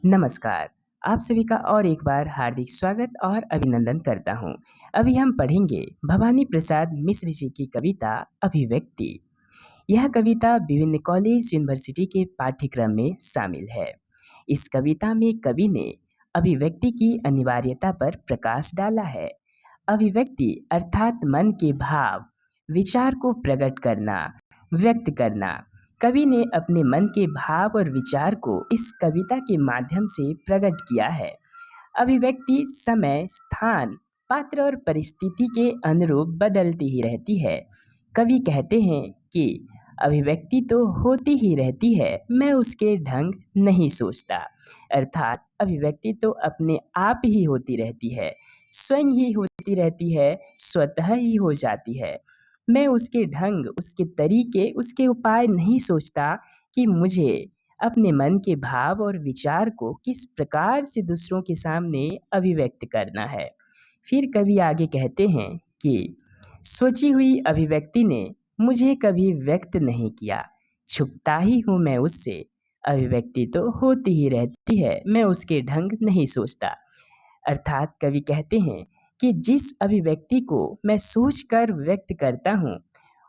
नमस्कार। आप सभी का और एक बार हार्दिक स्वागत और अभिनंदन करता हूँ। अभी हम पढ़ेंगे भवानी प्रसाद मिश्र जी की कविता अभिव्यक्ति। यह कविता विभिन्न कॉलेज यूनिवर्सिटी के पाठ्यक्रम में शामिल है। इस कविता में कवि ने अभिव्यक्ति की अनिवार्यता पर प्रकाश डाला है। अभिव्यक्ति अर्थात मन के भाव, विचार को प्रकट करना, व्यक्त करना। कवि ने अपने मन के भाव और विचार को इस कविता के माध्यम से प्रकट किया है। अभिव्यक्ति समय, स्थान, पात्र और परिस्थिति के अनुरूप बदलती ही रहती है। कवि कहते हैं कि अभिव्यक्ति तो होती ही रहती है, मैं उसके ढंग नहीं सोचता। अर्थात अभिव्यक्ति तो अपने आप ही होती रहती है, स्वयं ही होती रहती है, स्वतः ही हो जाती है। मैं उसके ढंग, उसके तरीके, उसके उपाय नहीं सोचता कि मुझे अपने मन के भाव और विचार को किस प्रकार से दूसरों के सामने अभिव्यक्त करना है। फिर कवि आगे कहते हैं कि सोची हुई अभिव्यक्ति ने मुझे कभी व्यक्त नहीं किया, छुपता ही हूँ मैं उससे। अभिव्यक्ति तो होती ही रहती है, मैं उसके ढंग नहीं सोचता। अर्थात कवि कहते हैं कि जिस अभिव्यक्ति को मैं सोचकर व्यक्त करता हूँ,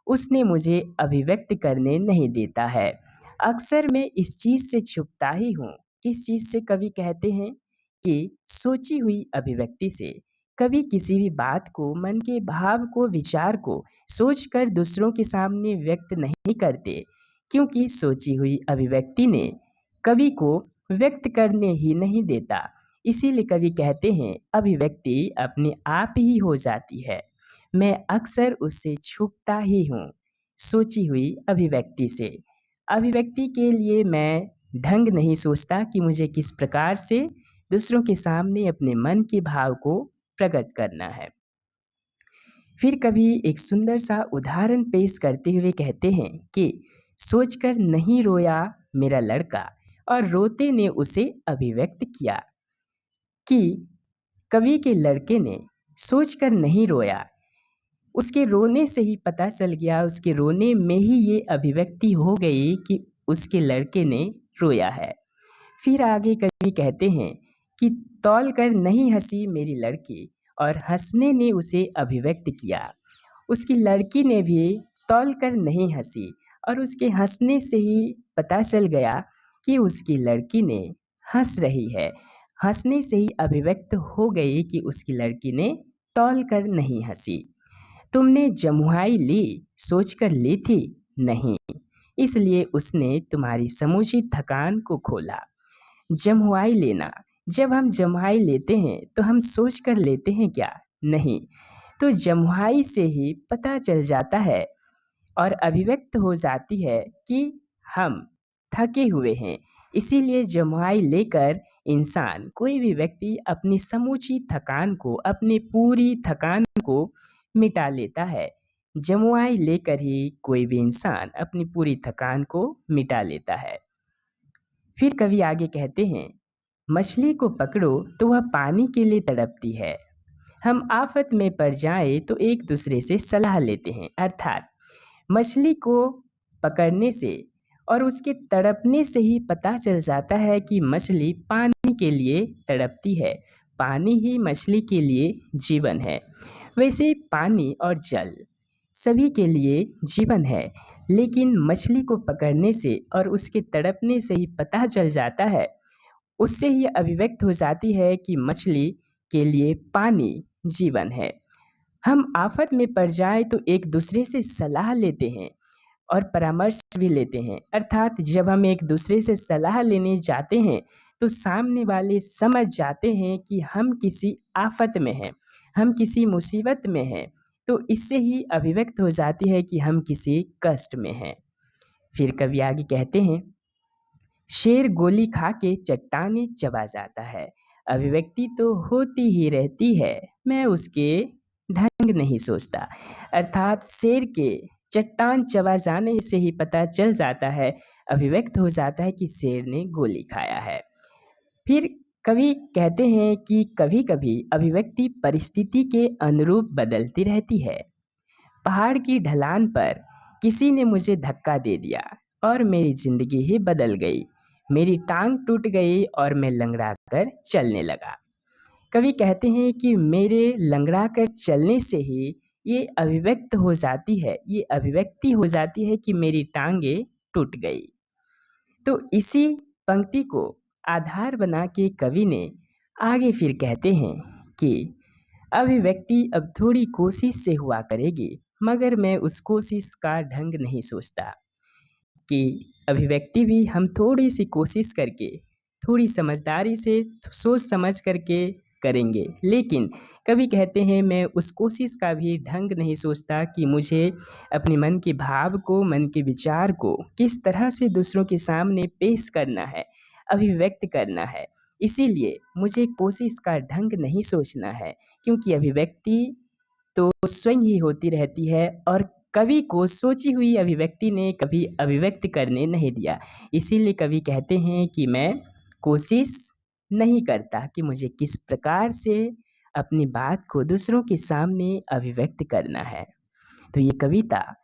उसने मुझे अभिव्यक्त करने नहीं देता है। अक्सर मैं इस चीज़ से छुपता ही हूँ। किस चीज़ से कवि कहते हैं कि सोची हुई अभिव्यक्ति से। कवि किसी भी बात को, मन के भाव को, विचार को सोचकर दूसरों के सामने व्यक्त नहीं करते, क्योंकि सोची हुई अभिव्यक्ति ने कवि को व्यक्त करने ही नहीं देता। इसीलिए कवि कहते हैं अभिव्यक्ति अपने आप ही हो जाती है, मैं अक्सर उससे छुपता ही हूँ, सोची हुई अभिव्यक्ति से। अभिव्यक्ति के लिए मैं ढंग नहीं सोचता कि मुझे किस प्रकार से दूसरों के सामने अपने मन के भाव को प्रकट करना है। फिर कभी एक सुंदर सा उदाहरण पेश करते हुए कहते हैं कि सोचकर नहीं रोया मेरा लड़का, और रोते ने उसे अभिव्यक्त किया। कि कवि के लड़के ने सोचकर नहीं रोया, उसके रोने से ही पता चल गया, उसके रोने में ही ये अभिव्यक्ति हो गई कि उसके लड़के ने रोया है। फिर आगे कवि कहते हैं कि तौल कर नहीं हंसी मेरी लड़की, और हंसने ने उसे अभिव्यक्त किया। उसकी लड़की ने भी तौल कर नहीं हंसी, और उसके हंसने से ही पता चल गया कि उसकी लड़की ने हंस रही है। हंसने से ही अभिव्यक्त हो गई कि उसकी लड़की ने तौल कर नहीं हंसी। तुमने जमुआई ली, सोचकर ली थी नहीं, इसलिए उसने तुम्हारी समूची थकान को खोला। जमुआई लेना, जब हम जमुआई लेते हैं तो हम सोच कर लेते हैं क्या? नहीं, तो जमुआई से ही पता चल जाता है और अभिव्यक्त हो जाती है कि हम थके हुए हैं। इसीलिए जमुआई लेकर इंसान, कोई भी व्यक्ति अपनी समूची थकान को, अपनी पूरी थकान को मिटा लेता है। जमुआई लेकर ही कोई भी इंसान अपनी पूरी थकान को मिटा लेता है। फिर कवि आगे कहते हैं, मछली को पकड़ो तो वह पानी के लिए तड़पती है। हम आफत में पड़ जाए तो एक दूसरे से सलाह लेते हैं। अर्थात मछली को पकड़ने से और उसके तड़पने से ही पता चल जाता है कि मछली पानी के लिए तड़पती है। पानी ही मछली के लिए जीवन है। वैसे पानी और जल सभी के लिए जीवन है, लेकिन मछली को पकड़ने से और उसके तड़पने से ही पता चल जाता है, उससे ही अभिव्यक्त हो जाती है कि मछली के लिए पानी जीवन है। हम आफत में पड़ जाए तो एक दूसरे से सलाह लेते हैं और परामर्श भी लेते हैं। अर्थात जब हम एक दूसरे से सलाह लेने जाते हैं तो सामने वाले समझ जाते हैं कि हम किसी आफत में हैं, हम किसी मुसीबत में हैं, तो इससे ही अभिव्यक्त हो जाती है कि हम किसी कष्ट में हैं। फिर कवि आगे कहते हैं, शेर गोली खा के चट्टाने चबा जाता है, अभिव्यक्ति तो होती ही रहती है, मैं उसके ढंग नहीं सोचता। अर्थात शेर के चट्टान चबा जाने से ही पता चल जाता है, अभिव्यक्त हो जाता है कि शेर ने गोली खाया है। फिर कवि कहते हैं कि कभी कभी अभिव्यक्ति परिस्थिति के अनुरूप बदलती रहती है। पहाड़ की ढलान पर किसी ने मुझे धक्का दे दिया और मेरी जिंदगी ही बदल गई। मेरी टांग टूट गई और मैं लंगड़ा कर चलने लगा। कवि कहते हैं कि मेरे लंगड़ा कर चलने से ही ये अभिव्यक्त हो जाती है, ये अभिव्यक्ति हो जाती है कि मेरी टांगे टूट गई। तो इसी पंक्ति को आधार बना के कवि ने आगे फिर कहते हैं कि अभिव्यक्ति अब थोड़ी कोशिश से हुआ करेगी, मगर मैं उस कोशिश का ढंग नहीं सोचता। कि अभिव्यक्ति भी हम थोड़ी-सी कोशिश करके, थोड़ी समझदारी से, सोच समझ करके करेंगे। लेकिन कभी कहते हैं मैं उस कोशिश का भी ढंग नहीं सोचता कि मुझे अपने मन के भाव को, मन के विचार को किस तरह से दूसरों के सामने पेश करना है, अभिव्यक्त करना है। इसीलिए मुझे कोशिश का ढंग नहीं सोचना है, क्योंकि अभिव्यक्ति तो स्वयं ही होती रहती है और कवि को सोची हुई अभिव्यक्ति ने कभी अभिव्यक्त करने नहीं दिया। इसीलिए कवि कहते हैं कि मैं कोशिश नहीं करता कि मुझे किस प्रकार से अपनी बात को दूसरों के सामने अभिव्यक्त करना है। तो ये कविता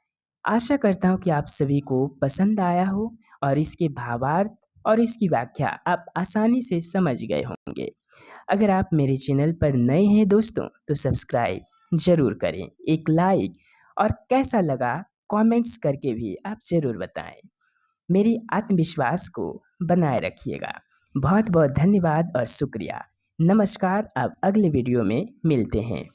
आशा करता हूँ कि आप सभी को पसंद आया हो और इसके भावार्थ और इसकी व्याख्या आप आसानी से समझ गए होंगे। अगर आप मेरे चैनल पर नए हैं दोस्तों, तो सब्सक्राइब ज़रूर करें, एक लाइक और कैसा लगा कमेंट्स करके भी आप ज़रूर बताएं। मेरी आत्मविश्वास को बनाए रखिएगा। बहुत बहुत धन्यवाद और शुक्रिया। नमस्कार, अब अगले वीडियो में मिलते हैं।